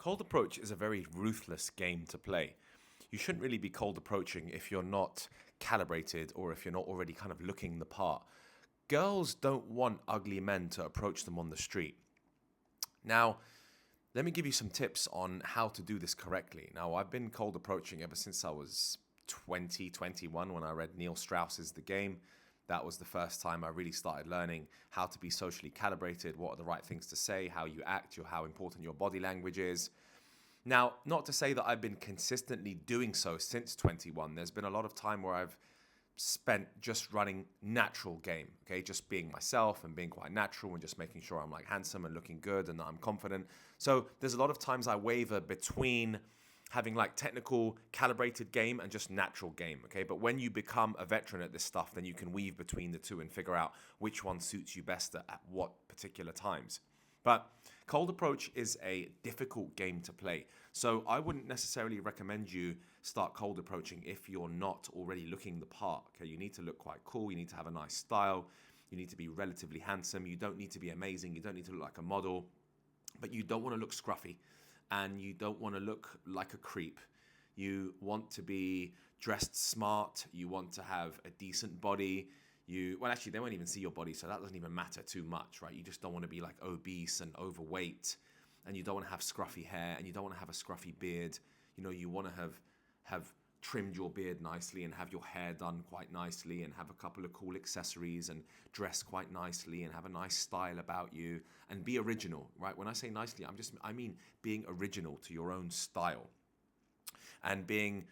Cold approach is a very ruthless game to play. You shouldn't really be cold approaching if you're not calibrated or if you're not already kind of looking the part. Girls don't want ugly men to approach them on the street. Now, let me give you some tips on how to do this correctly. Now, I've been cold approaching ever since I was 20, 21 when I read Neil Strauss's The Game. That was the first time I really started learning how to be socially calibrated, what are the right things to say, how you act, how important your body language is. Now, not to say that I've been consistently doing so since 21. There's been a lot of time where I've spent just running natural game, okay? Just being myself and being quite natural and just making sure I'm like handsome and looking good and that I'm confident. So there's a lot of times I waver between having like technical calibrated game and just natural game, okay? But when you become a veteran at this stuff, then you can weave between the two and figure out which one suits you best at what particular times. But cold approach is a difficult game to play. So I wouldn't necessarily recommend you start cold approaching if you're not already looking the part. Okay, you need to look quite cool. You need to have a nice style. You need to be relatively handsome. You don't need to be amazing. You don't need to look like a model, but you don't want to look scruffy and you don't want to look like a creep. You want to be dressed smart. You want to have a decent body. Well, actually, they won't even see your body, so that doesn't even matter too much, right? You just don't want to be like obese and overweight, and you don't want to have scruffy hair, and you don't want to have a scruffy beard. You know, you want to have trimmed your beard nicely and have your hair done quite nicely and have a couple of cool accessories and dress quite nicely and have a nice style about you and be original, right? When I say nicely, I mean being original to your own style and being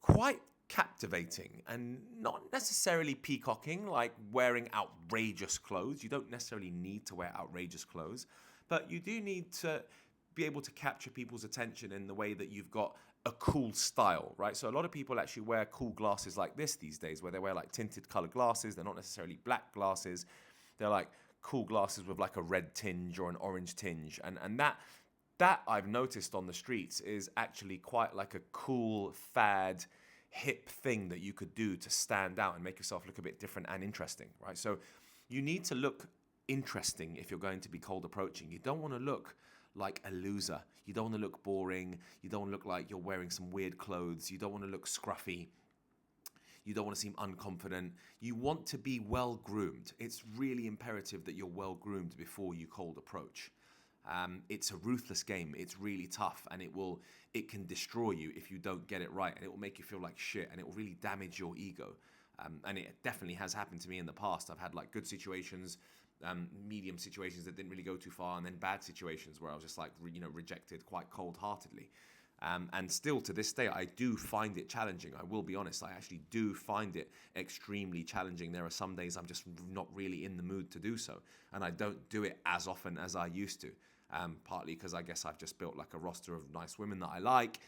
quite captivating and not necessarily peacocking, like wearing outrageous clothes. You don't necessarily need to wear outrageous clothes, but you do need to be able to capture people's attention in the way that you've got a cool style, right? So a lot of people actually wear cool glasses like this these days, where they wear like tinted colored glasses. They're not necessarily black glasses. They're like cool glasses with like a red tinge or an orange tinge. And that I've noticed on the streets is actually quite like a cool fad hip thing that you could do to stand out and make yourself look a bit different and interesting, right? So you need to look interesting if you're going to be cold approaching. You don't want to look like a loser. You don't want to look boring. You don't want to look like you're wearing some weird clothes. You don't want to look scruffy. You don't want to seem unconfident. You want to be well groomed. It's really imperative that you're well groomed before you cold approach. It's a ruthless game. It's really tough, and it can destroy you if you don't get it right, and it will make you feel like shit, and it will really damage your ego. And it definitely has happened to me in the past. I've had like good situations, medium situations that didn't really go too far, and then bad situations where I was just like, rejected quite cold-heartedly. And still to this day, I do find it challenging. I will be honest. I actually do find it extremely challenging. There are some days I'm just not really in the mood to do so, and I don't do it as often as I used to. Partly because I guess I've just built like a roster of nice women that I like,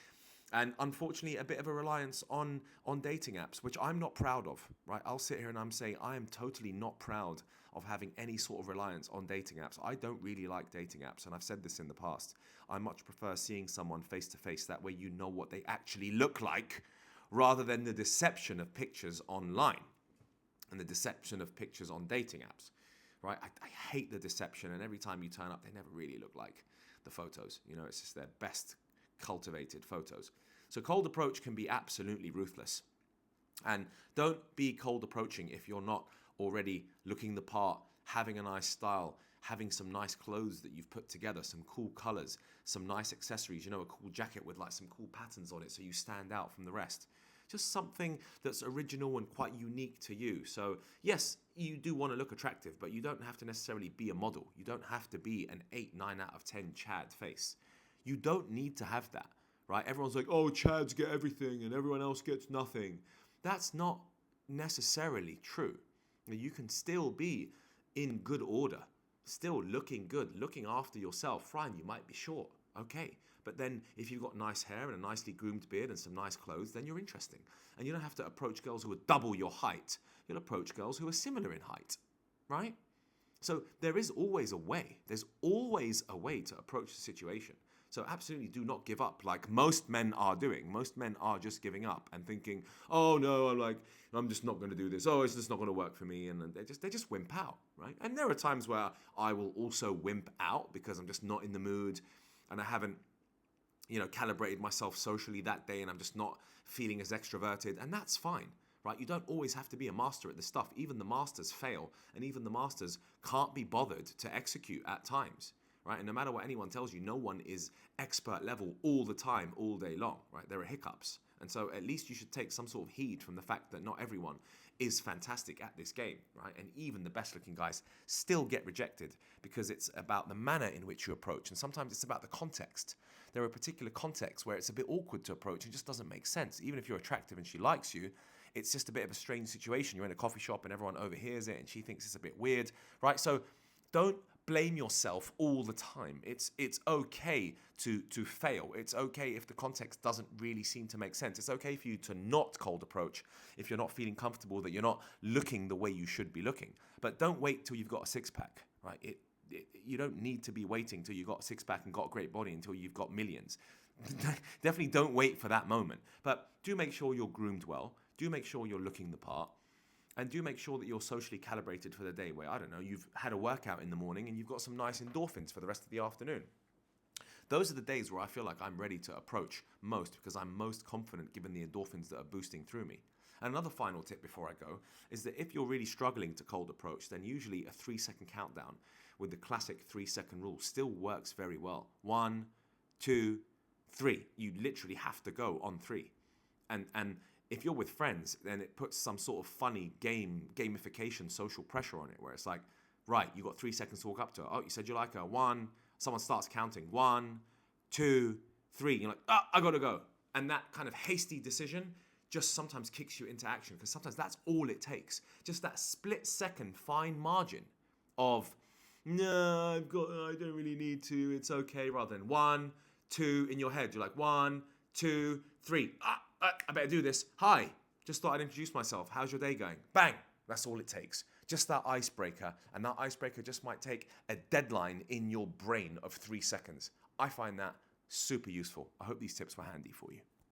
and unfortunately a bit of a reliance on dating apps, which I'm not proud of, right? I'll sit here and I'm saying I am totally not proud of having any sort of reliance on dating apps. I don't really like dating apps, and I've said this in the past. I much prefer seeing someone face to face. That way you know what they actually look like, rather than the deception of pictures online and the deception of pictures on dating apps. Right, I hate the deception, and every time you turn up, they never really look like the photos. It's just their best cultivated photos. So cold approach can be absolutely ruthless. And don't be cold approaching if you're not already looking the part, having a nice style, having some nice clothes that you've put together, some cool colors, some nice accessories, a cool jacket with like some cool patterns on it so you stand out from the rest. Just something that's original and quite unique to you. So yes, you do want to look attractive, but you don't have to necessarily be a model. You don't have to be an 8, 9 out of 10 Chad face. You don't need to have that, right? Everyone's like, oh, Chads get everything and everyone else gets nothing. That's not necessarily true. You can still be in good order, still looking good, looking after yourself. Fine, you might be short, okay. But then if you've got nice hair and a nicely groomed beard and some nice clothes, then you're interesting. And you don't have to approach girls who are double your height. You'll approach girls who are similar in height, right? So there is always a way. There's always a way to approach the situation. So absolutely do not give up like most men are doing. Most men are just giving up and thinking, oh no, I'm just not going to do this. Oh, it's just not going to work for me. And they just wimp out, right? And there are times where I will also wimp out because I'm just not in the mood. and I haven't, calibrated myself socially that day, and I'm just not feeling as extroverted, and that's fine, right? You don't always have to be a master at this stuff. Even the masters fail, and even the masters can't be bothered to execute at times, right? And no matter what anyone tells you, no one is expert level all the time, all day long, right? There are hiccups. And so at least you should take some sort of heed from the fact that not everyone is fantastic at this game, right? And even the best looking guys still get rejected because it's about the manner in which you approach. And sometimes it's about the context. There are particular contexts where it's a bit awkward to approach and just doesn't make sense. Even if you're attractive and she likes you, it's just a bit of a strange situation. You're in a coffee shop and everyone overhears it and she thinks it's a bit weird, right? So don't blame yourself all the time. It's okay to fail. It's okay if the context doesn't really seem to make sense. It's okay for you to not cold approach if you're not feeling comfortable, that you're not looking the way you should be looking. But don't wait till you've got a six-pack, right? You don't need to be waiting till you've got a six-pack and got a great body until you've got millions. Definitely don't wait for that moment. But do make sure you're groomed well. Do make sure you're looking the part. And do make sure that you're socially calibrated for the day where, I don't know, you've had a workout in the morning and you've got some nice endorphins for the rest of the afternoon. Those are the days where I feel like I'm ready to approach most because I'm most confident given the endorphins that are boosting through me. And another final tip before I go is that if you're really struggling to cold approach, then usually a 3-second countdown with the classic 3-second rule still works very well. 1, 2, 3. You literally have to go on 3. And if you're with friends, then it puts some sort of funny gamification, social pressure on it, where it's like, right, you got 3 seconds to walk up to her. Oh, you said you like her. 1, someone starts counting. 1, 2, 3. You're like, I gotta go. And that kind of hasty decision just sometimes kicks you into action because sometimes that's all it takes. Just that split second fine margin of, no, I don't really need to. It's okay. Rather than 1, 2 in your head. You're like 1, 2, 3. I better do this. Hi, just thought I'd introduce myself. How's your day going? Bang. That's all it takes. Just that icebreaker. And that icebreaker just might take a deadline in your brain of 3 seconds. I find that super useful. I hope these tips were handy for you.